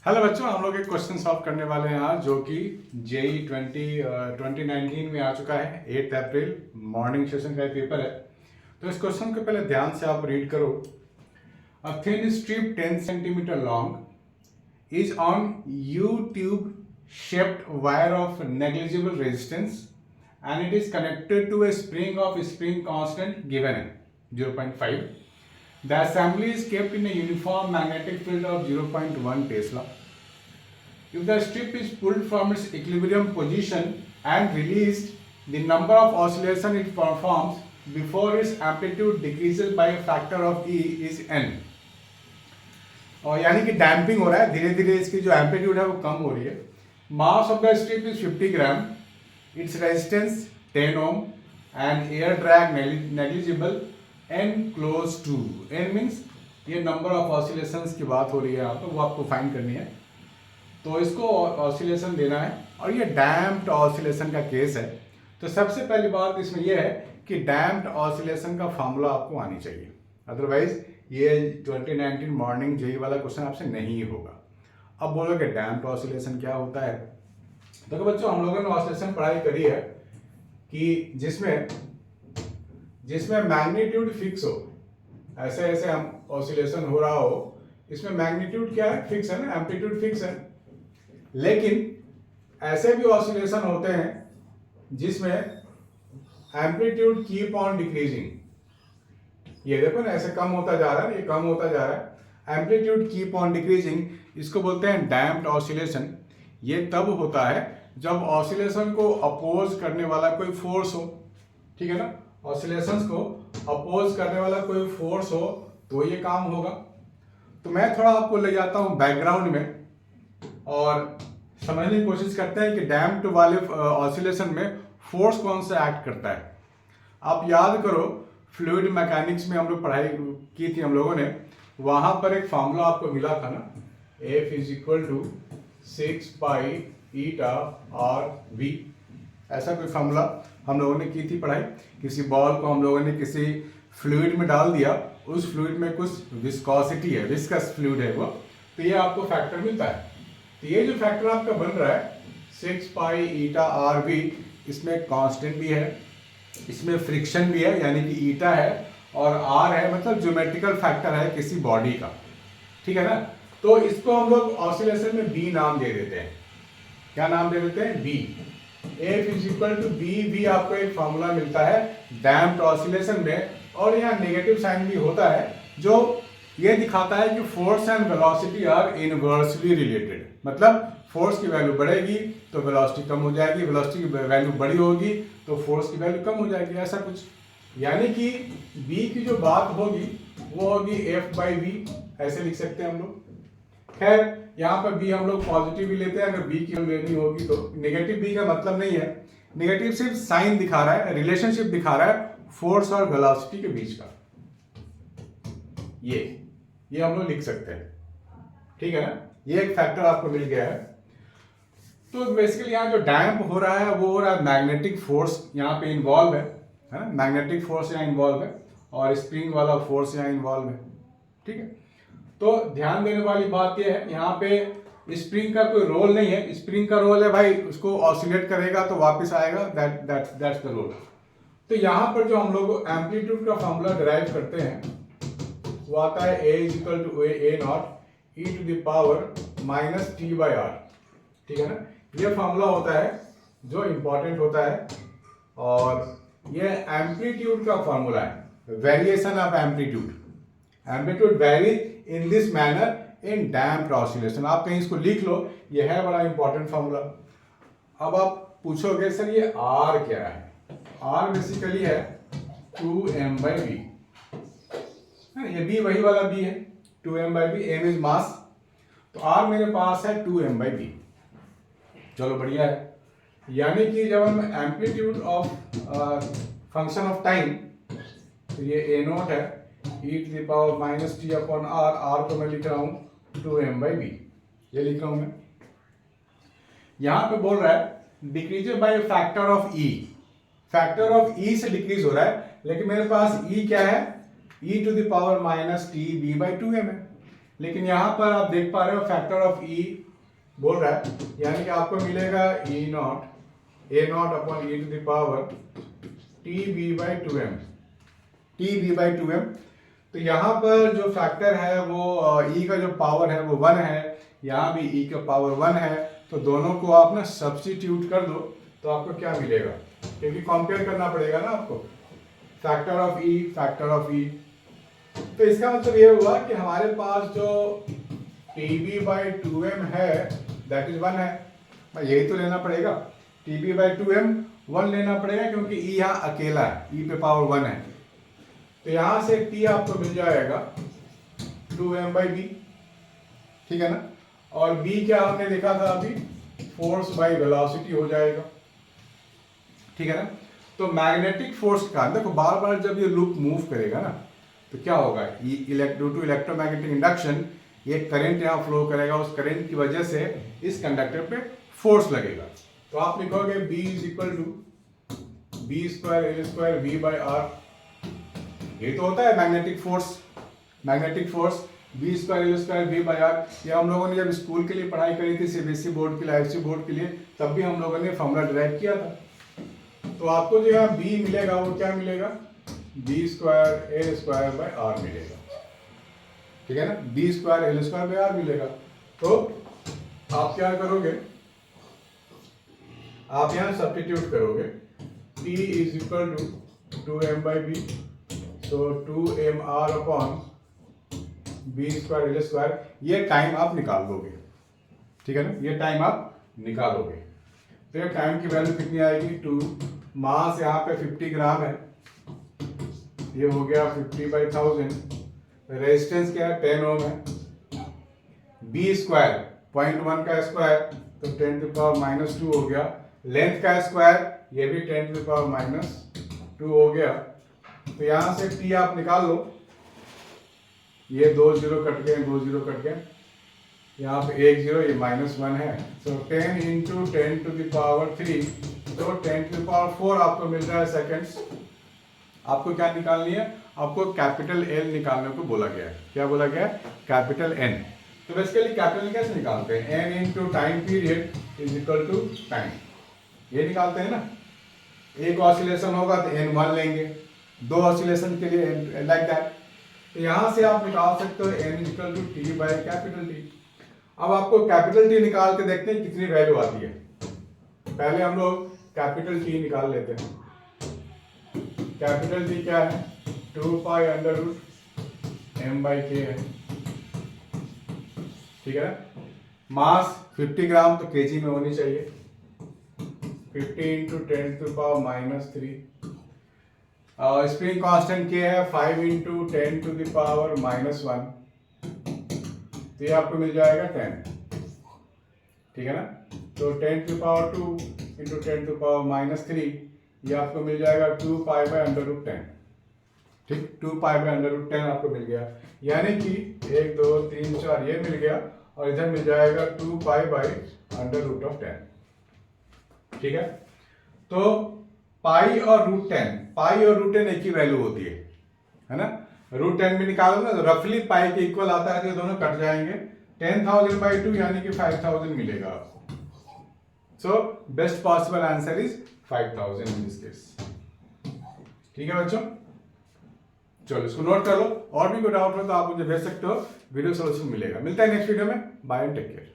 Hello बच्चों, हम लोग एक क्वेश्चन सॉल्व करने वाले हैं आज, जो कि जेई 2019 में आ चुका है। 8 अप्रैल मॉर्निंग सेशन का एक पेपर है। तो इस क्वेश्चन को पहले ध्यान से आप रीड करो। A thin strip 10 centimetre long is on U tube shaped wire of negligible resistance and it is connected to a spring constant given है 0.5. The assembly is kept in a uniform magnetic field of 0.1 Tesla. If the strip is pulled from its equilibrium position and released, the number of oscillations it performs before its amplitude decreases by a factor of E is n. और यानी कि damping हो रहा है, धीरे धीरे इसकी जो एम्पलीट्यूड है वो कम हो रही है। Mass of the strip is 50 gram, its resistance 10 ohm and air drag negligible n close to n means ये नंबर ऑफ ऑसिलेशंस की बात हो रही है यहाँ पर, वो आपको फाइंड करनी है। तो इसको ऑसिलेशन देना है और ये डैम्प्ड ऑसिलेशन का केस है। तो सबसे पहली बात इसमें यह है कि डैम्प्ड ऑसिलेशन का फॉर्मूला आपको आनी चाहिए, अदरवाइज ये 2019 मॉर्निंग जेई वाला क्वेश्चन आपसे नहीं होगा। अब बोलोगे डैम्प्ड ऑसिलेशन क्या होता है? तो बच्चों, हम लोगों ने ऑसिलेशन पढ़ाई करी है कि जिसमें मैग्नीट्यूड फिक्स हो, ऐसे ऐसे हम ऑसिलेशन हो रहा हो, इसमें मैग्नीट्यूड क्या है? फिक्स है ना, एम्पलीट्यूड फिक्स है। लेकिन ऐसे भी ऑसिलेशन होते हैं जिसमें एम्पलीट्यूड कीप ऑन डिक्रीजिंग। ये देखो ना, ऐसे कम होता जा रहा है, ये कम होता जा रहा है, एम्पलीट्यूड कीप ऑन डिक्रीजिंग। इसको बोलते हैं डैम्प्ड ऑसिलेशन। ये तब होता है जब ऑसिलेशन को अपोज करने वाला कोई फोर्स हो, ठीक है ना। ऑसिलेशंस को अपोज करने वाला कोई फोर्स हो तो ये काम होगा। तो मैं थोड़ा आपको ले जाता हूं बैकग्राउंड में और समझने की कोशिश करते हैं कि डैम्प्ड वाले ऑसिलेशन में फोर्स कौन सा एक्ट करता है। आप याद करो, फ्लूइड मैकेनिक्स में हम लोग पढ़ाई की थी हम लोगों ने, वहां पर एक फॉर्मूला आपको मिला था ना, F is equal to 6 pi eta r v. ऐसा कोई फॉर्मूला हम लोगों ने की थी पढ़ाई। किसी बॉल को हम लोगों ने किसी फ्लूइड में डाल दिया, उस फ्लूइड में कुछ विस्कोसिटी है, विस्कस फ्लूइड है वो, तो ये आपको फैक्टर मिलता है। तो ये जो फैक्टर आपका बन रहा है 6 पाई ईटा आर वी, इसमें कांस्टेंट भी है, इसमें फ्रिक्शन भी है यानी कि ईटा है, और आर है मतलब ज्योमेट्रिकल फैक्टर है किसी बॉडी का, ठीक है ना। तो इसको हम लोग ऑसिलेशन में बी नाम दे देते हैं। क्या नाम दे देते हैं? B. F is equal to b. B आपको एक फॉर्मूला मिलता है डैम्प्ड ऑसिलेशन में, और यहाँ नेगेटिव साइन भी होता है जो ये दिखाता है कि force and velocity are inversely related. मतलब फोर्स की वैल्यू बढ़ेगी तो वेलोसिटी कम हो जाएगी, वेलोसिटी की वैल्यू बड़ी होगी तो फोर्स की वैल्यू कम हो जाएगी, ऐसा कुछ। यानी कि बी की जो बात होगी वो होगी F बाई वी, ऐसे लिख सकते हैं हम लोग। खैर, यहाँ पर बी हम लोग पॉजिटिव भी लेते हैं, अगर बी की हम लेनी होगी तो। नेगेटिव बी का मतलब नहीं है, नेगेटिव सिर्फ साइन दिखा रहा है, रिलेशनशिप दिखा रहा है फोर्स और वेलोसिटी के बीच का। ये हम लोग लिख सकते हैं, ठीक है ना। ये एक फैक्टर आपको मिल गया है। तो बेसिकली यहाँ जो डैम्प हो रहा है वो हो रहा है मैग्नेटिक फोर्स यहाँ पे इन्वॉल्व है ना, मैग्नेटिक फोर्स यहाँ इन्वॉल्व है और स्प्रिंग वाला फोर्स यहाँ इन्वॉल्व है, ठीक है। तो ध्यान देने वाली बात यह है, यहाँ पे स्प्रिंग का कोई रोल नहीं है। स्प्रिंग का रोल है भाई, उसको ऑसिलेट करेगा तो वापस आएगा, दैट्स द रोल। तो यहाँ पर जो हम लोग एम्पलीट्यूड का फॉर्मूला डिराइव करते हैं वो आता है A is equal to a naught e to the power minus t by r, ठीक है ना। ये फॉर्मूला होता है जो इंपॉर्टेंट होता है, और ये एम्पलीट्यूड का फॉर्मूला है, variation of amplitude. Amplitude very in this manner in damped oscillation. आप कहीं इसको लिख लो, ये है बड़ा इंपॉर्टेंट फॉर्मूला। अब आप पूछोगे सर ये आर क्या है? आर बेसिकली है 2m बाई वी। ये बी वही वाला बी है, 2m by v. M is mass, तो आर मेरे पास है 2m बाई वी। चलो बढ़िया है। यानी कि जब हम amplitude of function of time, तो ये ए नोट है e to the power minus t upon r. R को मैं लिख रहा हूं 2m बाई वी, ये लिख रहा हूं मैं। यहां पे बोल रहा है decrease by factor of e. Factor of e से डिक्रीज हो रहा है, लेकिन मेरे पास ई क्या है? e to the power minus t b by 2m है। लेकिन यहाँ पर आप देख पा रहे हो फैक्टर ऑफ ई बोल रहा है, यानी कि आपको मिलेगा E naught A naught upon e to the power t b by two m, t b by two m. तो यहाँ पर जो फैक्टर है वो ई का जो पावर है वो 1 है, यहाँ भी ई का पावर 1 है, तो दोनों को आप ना सब्स्टिट्यूट कर दो तो आपको क्या मिलेगा, क्योंकि कंपेयर करना पड़ेगा ना आपको, factor of e, factor of e. तो इसका मतलब ये हुआ कि हमारे पास जो t b by two m है दैट इज 1 है, यही तो लेना पड़ेगा, t b by two m 1 लेना पड़ेगा, क्योंकि ई यहाँ अकेला है, ई पे पावर 1 है। तो यहाँ से टी आपको मिल जाएगा 2m बाई बी, ठीक है ना। और बी क्या हमने देखा था अभी, फोर्स बाई वेलोसिटी हो जाएगा, ठीक है ना। तो मैग्नेटिक फोर्स का देखो बार बार जब ये लूप मूव करेगा ना तो क्या होगा, ड्यू टू इलेक्ट्रोमैग्नेटिक इंडक्शन ये करंट यहाँ फ्लो करेगा, उस करंट की वजह से इस कंडक्टर पे फोर्स लगेगा। तो आप लिखोगे B is equal to b square l square v by r, ये तो होता है magnetic force, magnetic force b square l square v by r. ये हम लोगों ने जब स्कूल के लिए पढ़ाई करी थी सीबीएसई बोर्ड के लिए, आईएफएससी बोर्ड के लिए, तब भी हम लोगों ने फॉर्मूला डिराइव किया था। तो आपको जो यहाँ बी मिलेगा वो क्या मिलेगा, b square l square by r मिलेगा, ठीक है ना, b square l square by r मिलेगा। तो आप क्या करोगे, आप यहाँ सब्स्टिट्यूट करोगे, T is equal to 2m by b, so 2mr upon b square l square, ये टाइम आप निकाल लोगे, ठीक है ना, ये टाइम आप निकालोगे। तो ये टाइम की वैल्यू कितनी आएगी 2, मास यहाँ पे 50 ग्राम है, ये हो गया 50/1000, रेजिस्टेंस क्या है 10 ओम है, बी स्क्वायर 0.1 का स्क्वायर तो 10 टू पावर माइनस 2 हो गया, लेंथ का स्क्वायर ये भी 10 टू पावर माइनस 2 हो गया। तो यहां से टी आप निकाल लो, ये 2 0 कट गए, 2 0 कट गए, यहाँ पे 1 0, ये -1 है, तो 10 इंटू 10 टू द पावर 3, तो 10 टू द पावर 4 आपको मिल रहा है सेकेंड्स। आपको क्या निकालनी है, आपको कैपिटल एल निकालने को बोला गया है। क्या बोला गया है, कैपिटल एन। तो बेसिकली कैपिटल कैसे निकालते हैं, n into time period is equal to time, ये निकालते हैं ना। एक ऑसिलेशन होगा तो एन 1 लेंगे, 2 ऑसिलेशन के लिए लाइक दैट। तो यहां से आप निकाल सकते हो n is equal to t by capital t. अब आपको कैपिटल टी निकाल के देखते हैं कितनी वैल्यू आती है। पहले हम लोग कैपिटल टी निकाल लेते हैं। कैपिटल टी क्या है, 2 pi under root m by k है, ठीक है। मास 50 ग्राम तो केजी में होनी चाहिए, 50 into 10 to power minus 3। Spring constant k है 5 इंटू 10 टू द पावर -1, तो ये आपको मिल जाएगा 10, ठीक है ना। तो 10 to power 2 into 10 to power -3, ये आपको मिल जाएगा 2 पाई बाई अंडर रूट 10, ठीक, 2 पाई बाई अंडर रूट 10 आपको मिल गया। यानी कि 1 2 3 4 ये मिल गया, और इधर मिल जाएगा 2 pi by under root of 10, ठीक है। तो पाई और रूट 10, पाई और रूट 10 एक ही वैल्यू होती है ना। रूट 10 भी निकालो ना तो रफली पाई के इक्वल आता है, तो दोनों कट जाएंगे, 10,000 बाई 2 यानी कि 5,000 मिलेगा आपको। So best possible answer is 5,000 in this case, ठीक है बच्चों। चलो इसको नोट कर लो, और भी कोई डाउट हो तो आप मुझे भेज सकते हो, वीडियो सोल्यूशन मिलेगा। मिलता है नेक्स्ट वीडियो में, बाय एंड टेक केयर।